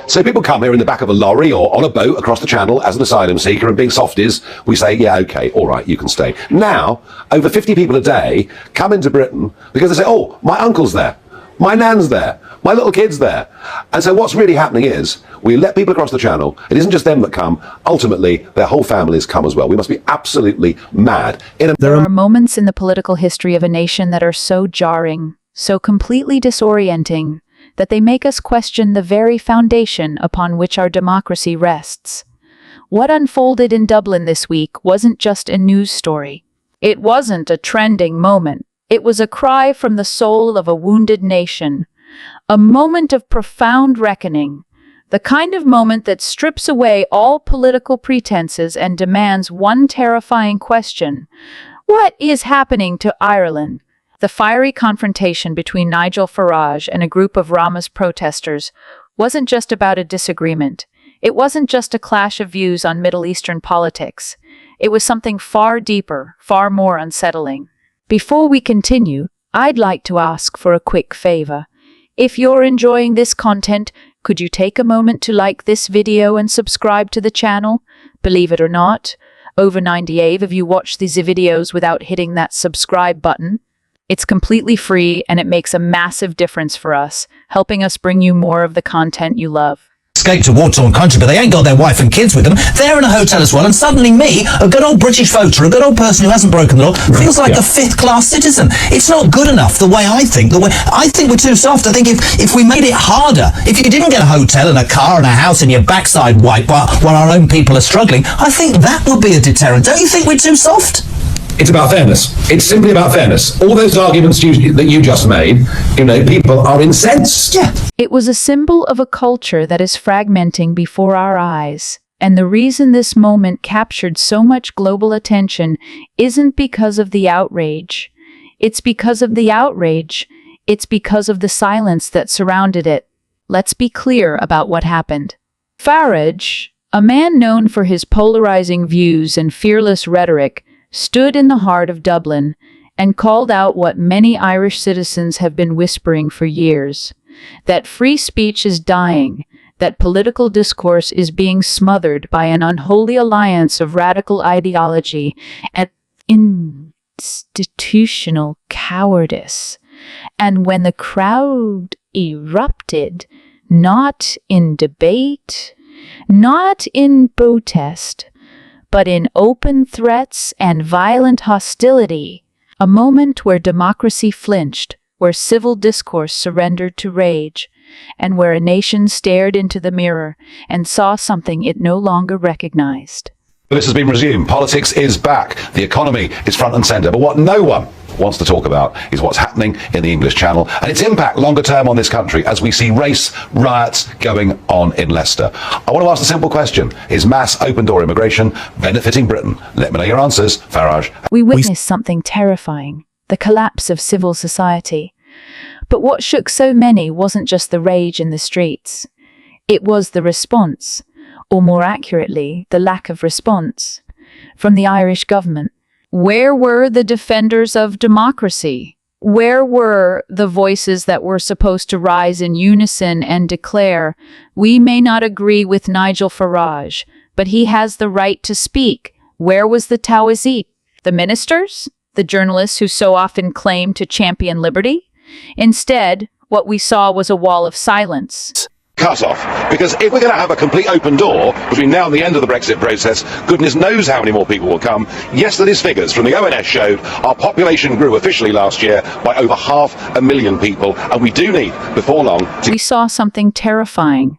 So people come here in the back of a lorry or on a boat across the channel as an asylum seeker, and being softies, we say, yeah, okay, all right, you can stay. Now, over 50 people a day come into Britain because they say, oh, my uncle's there, my nan's there, my little kid's there. And so what's really happening is we let people across the channel. It isn't just them that come. Ultimately, their whole families come as well. We must be absolutely mad. There are moments in the political history of a nation that are so jarring, so completely disorienting, that they make us question the very foundation upon which our democracy rests. What unfolded in Dublin this week wasn't just a news story. It wasn't a trending moment. It was a cry from the soul of a wounded nation, a moment of profound reckoning, the kind of moment that strips away all political pretenses and demands one terrifying question: what is happening to Ireland? The fiery confrontation between Nigel Farage and a group of Rama's protesters wasn't just about a disagreement. It wasn't just a clash of views on Middle Eastern politics. It was something far deeper, far more unsettling. Before we continue, I'd like to ask for a quick favor. If you're enjoying this content, could you take a moment to like this video and subscribe to the channel? Believe it or not, over 98 of you watch these videos without hitting that subscribe button. It's completely free and it makes a massive difference for us, helping us bring you more of the content you love. Escape to war-torn country, but they ain't got their wife and kids with them. They're in a hotel as well, and suddenly me, a good old British voter, a good old person who hasn't broken the law, feels like a fifth-class citizen. It's not good enough the way I think. I think we're too soft. I think if we made it harder, if you didn't get a hotel and a car and a house and your backside wiped while our own people are struggling, I think that would be a deterrent. Don't you think we're too soft? It's about fairness. It's simply about fairness. All those arguments that you just made, people are incensed. Yeah. It was a symbol of a culture that is fragmenting before our eyes. And the reason this moment captured so much global attention isn't because of the outrage. It's because of the outrage. It's because of the silence that surrounded it. Let's be clear about what happened. Farage, a man known for his polarizing views and fearless rhetoric, stood in the heart of Dublin and called out what many Irish citizens have been whispering for years: that free speech is dying, that political discourse is being smothered by an unholy alliance of radical ideology and institutional cowardice. And when the crowd erupted, not in debate, not in protest, but in open threats and violent hostility, a moment where democracy flinched, where civil discourse surrendered to rage, and where a nation stared into the mirror and saw something it no longer recognized. This has been resumed. Politics is back. The economy is front and centre. But what no one wants to talk about is what's happening in the English Channel and its impact longer term on this country as we see race riots going on in Leicester. I want to ask the simple question: is mass open-door immigration benefiting Britain? Let me know your answers. Farage. We witnessed something terrifying: the collapse of civil society. But what shook so many wasn't just the rage in the streets. It was the response, or more accurately, the lack of response, from the Irish government. Where were the defenders of democracy? Where were the voices that were supposed to rise in unison and declare, "We may not agree with Nigel Farage, but he has the right to speak"? Where was the Taoiseach? The ministers? The journalists who so often claim to champion liberty? Instead, what we saw was a wall of silence. Cut off. Because if we're going to have a complete open door between now and the end of the Brexit process, goodness knows how many more people will come. Yesterday's figures from the ONS showed our population grew officially last year by over 500,000 people, and we do need, before long, We saw something terrifying: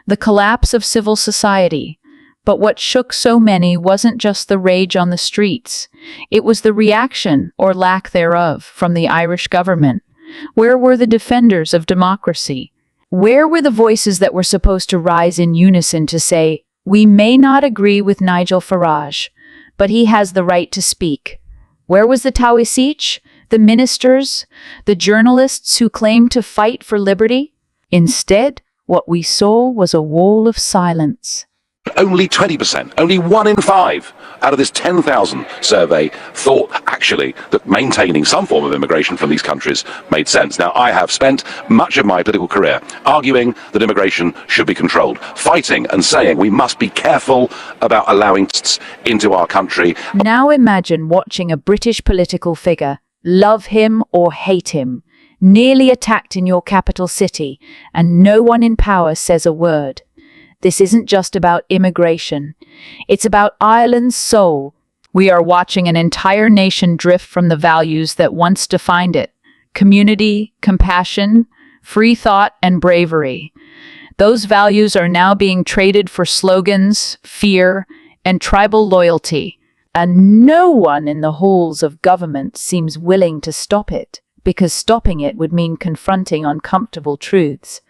the collapse of civil society. But what shook so many wasn't just the rage on the streets. It was the reaction, or lack thereof, from the Irish government. Where were the defenders of democracy? Where were the voices that were supposed to rise in unison to say, "We may not agree with Nigel Farage, but he has the right to speak"? Where was the Taoiseach, the ministers, the journalists who claimed to fight for liberty? Instead, what we saw was a wall of silence. only 20%, only 1 in 5 out of this 10,000 survey thought actually that maintaining some form of immigration from these countries made sense. Now, I have spent much of my political career arguing that immigration should be controlled, fighting and saying we must be careful about allowing into our country. Now imagine watching a British political figure, love him or hate him, nearly attacked in your capital city, and no one in power says a word. This isn't just about immigration. It's about Ireland's soul. We are watching an entire nation drift from the values that once defined it: community, compassion, free thought, and bravery. Those values are now being traded for slogans, fear, and tribal loyalty. And no one in the halls of government seems willing to stop it, because stopping it would mean confronting uncomfortable truths.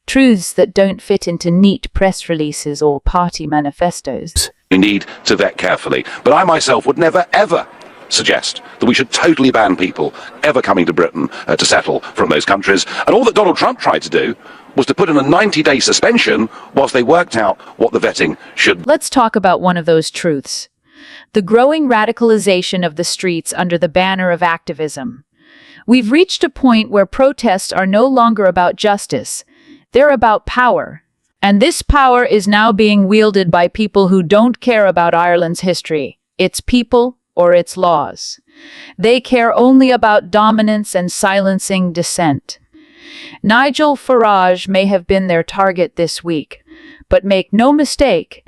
Truths that don't fit into neat press releases or party manifestos. We need to vet carefully. But I myself would never, ever suggest that we should totally ban people ever coming to Britain to settle from those countries. And all that Donald Trump tried to do was to put in a 90-day suspension whilst they worked out what the vetting should. Let's talk about one of those truths: the growing radicalization of the streets under the banner of activism. We've reached a point where protests are no longer about justice. They're about power. And this power is now being wielded by people who don't care about Ireland's history, its people, or its laws. They care only about dominance and silencing dissent. Nigel Farage may have been their target this week, but make no mistake,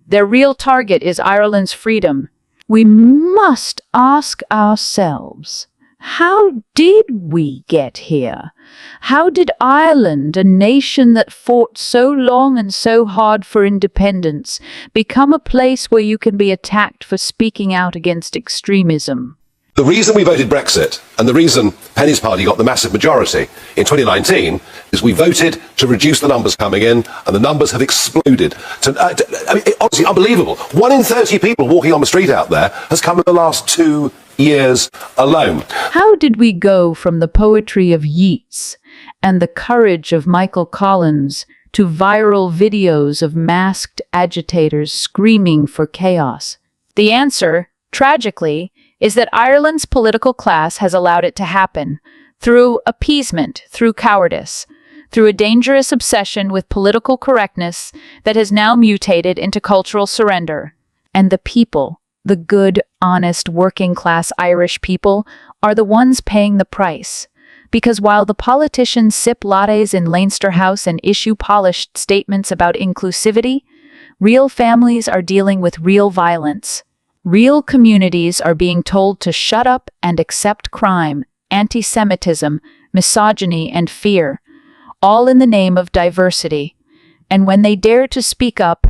their real target is Ireland's freedom. We must ask ourselves, how did we get here? How did Ireland, a nation that fought so long and so hard for independence, become a place where you can be attacked for speaking out against extremism? The reason we voted Brexit, and the reason Penny's party got the massive majority in 2019, is we voted to reduce the numbers coming in, and the numbers have exploded. Honestly, unbelievable. 1 in 30 people walking on the street out there has come in the last 2 years alone. How did we go from the poetry of Yeats and the courage of Michael Collins to viral videos of masked agitators screaming for chaos? The answer, tragically, is that Ireland's political class has allowed it to happen through appeasement, through cowardice, through a dangerous obsession with political correctness that has now mutated into cultural surrender. And the people, the good, honest, working-class Irish people, are the ones paying the price. Because while the politicians sip lattes in Leinster House and issue polished statements about inclusivity, real families are dealing with real violence. Real communities are being told to shut up and accept crime, anti-Semitism, misogyny, and fear, all in the name of diversity. And when they dare to speak up,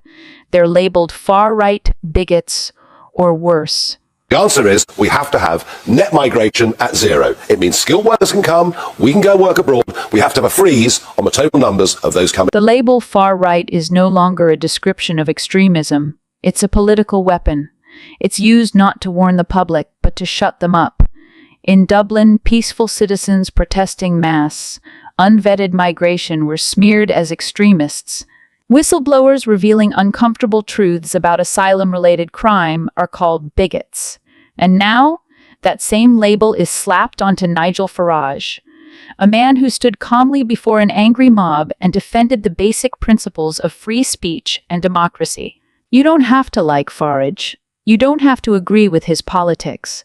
they're labeled far-right bigots or worse. The answer is we have to have net migration at 0. It means skilled workers can come, we can go work abroad, we have to have a freeze on the total numbers of those coming. The label far-right is no longer a description of extremism. It's a political weapon. It's used not to warn the public, but to shut them up. In Dublin, peaceful citizens protesting mass, unvetted migration were smeared as extremists. Whistleblowers revealing uncomfortable truths about asylum-related crime are called bigots. And now, that same label is slapped onto Nigel Farage, a man who stood calmly before an angry mob and defended the basic principles of free speech and democracy. You don't have to like Farage. You don't have to agree with his politics.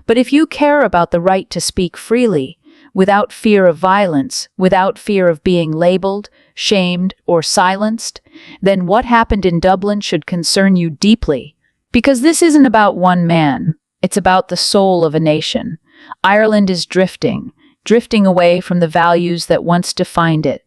But if you care about the right to speak freely, without fear of violence, without fear of being labeled, shamed, or silenced, then what happened in Dublin should concern you deeply. Because this isn't about one man. It's about the soul of a nation. Ireland is drifting away from the values that once defined it.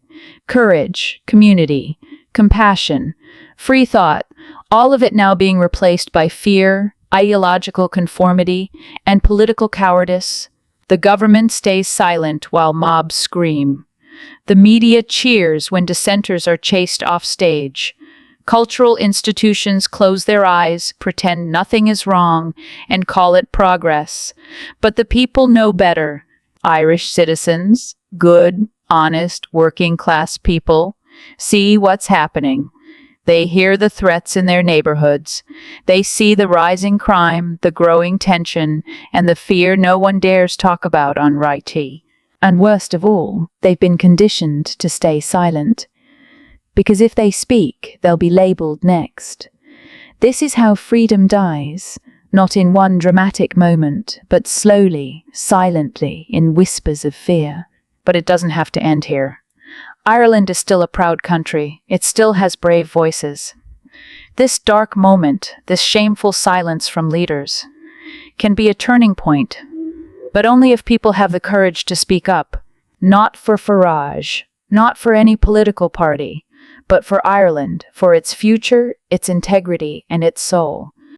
Courage, community, compassion, free thought, all of it now being replaced by fear, ideological conformity, and political cowardice. The government stays silent while mobs scream. The media cheers when dissenters are chased off stage. Cultural institutions close their eyes, pretend nothing is wrong, and call it progress. But the people know better. Irish citizens, good, honest, working-class people, see what's happening. They hear the threats in their neighborhoods. They see the rising crime, the growing tension, and the fear no one dares talk about on RT. And worst of all, they've been conditioned to stay silent. Because if they speak, they'll be labeled next. This is how freedom dies, not in one dramatic moment, but slowly, silently, in whispers of fear. But it doesn't have to end here. Ireland is still a proud country. It still has brave voices. This dark moment, this shameful silence from leaders, can be a turning point, but only if people have the courage to speak up. Not for Farage, not for any political party, but for Ireland, for its future, its integrity, and its soul.